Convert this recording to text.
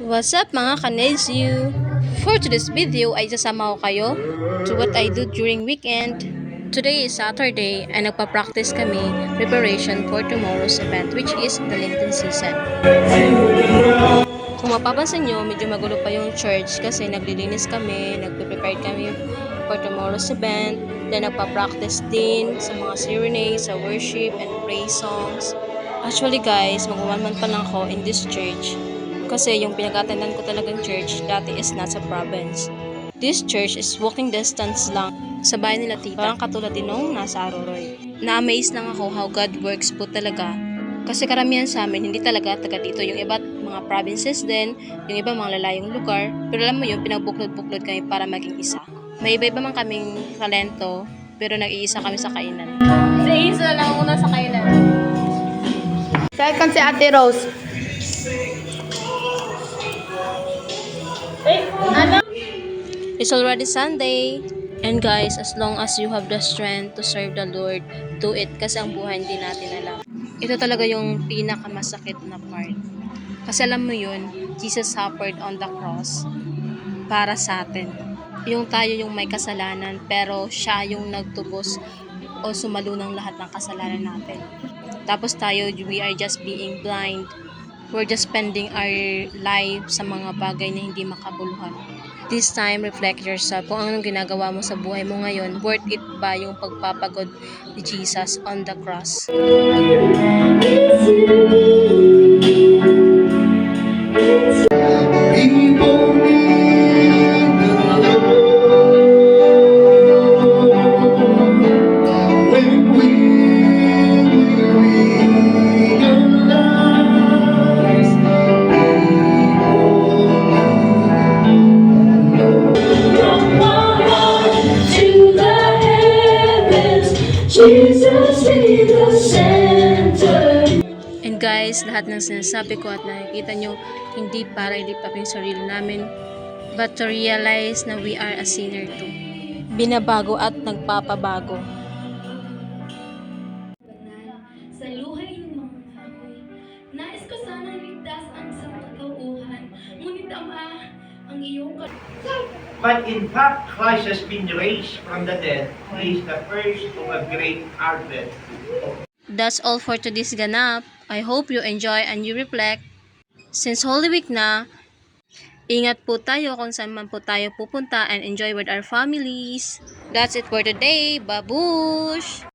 What's up mga ka-Nedzu? For today's video ay sasama ko kayo to what I do during weekend. Today is Saturday and nagpa-practice kami preparation for tomorrow's event which is the Lenten season. Kung mapapansin nyo, medyo magulo pa yung church kasi naglilinis kami, nagpe-prepare kami for tomorrow's event. Then nagpa-practice din sa mga serenade, sa worship and praise songs. Actually guys, mag-1 month pa lang ako in this church. Kasi yung pinag-attendan ko talagang church dati is nasa province. This church is walking distance lang sa bahay nila tita. Parang katulad din nung nasa Aroroy. Na-amaze lang ako how God works po talaga. Kasi karamihan sa amin, hindi talaga taga dito. Yung iba mga provinces din, yung iba mga lalayong lugar. Pero alam mo yun, pinagbuklod-buklod kami para maging isa. May iba-iba man kaming talento, pero nag-iisa kami sa kainan. Si Isa lang una sa kainan. Second si Ate Rose. Ano? It's already Sunday. And guys, as long as you have the strength to serve the Lord, do it. Kasi ang buhay hindi natin alam. Ito talaga yung pinakamasakit na part. Kasi alam mo yun, Jesus suffered on the cross para sa atin. Yung tayo yung may kasalanan, pero siya yung nagtubos o sumalo ng lahat ng kasalanan natin. Tapos tayo, we are just being blind. We're just spending our life sa mga bagay na hindi makabuluhan. This time, reflect yourself. Kung anong ginagawa mo sa buhay mo ngayon, worth it ba yung pagpapagod ni Jesus on the cross? Jesus be the center. And guys, lahat ng sinasabi ko at nakikita nyo, hindi para i-lift up yung sarili namin, but to realize na we are a sinner too. Binabago at nagpapabago. Sa luhay ng mga kahoy, nais ko sanang ligtas ang isang katauhan, ngunit Ama, ang iyong But in fact, Christ has been raised from the dead. He is the first of a great harvest. That's all for today's ganap. I hope you enjoy and you reflect. Since Holy Week na, ingat po tayo kung saan man po tayo pupunta and enjoy with our families. That's it for today. Babush!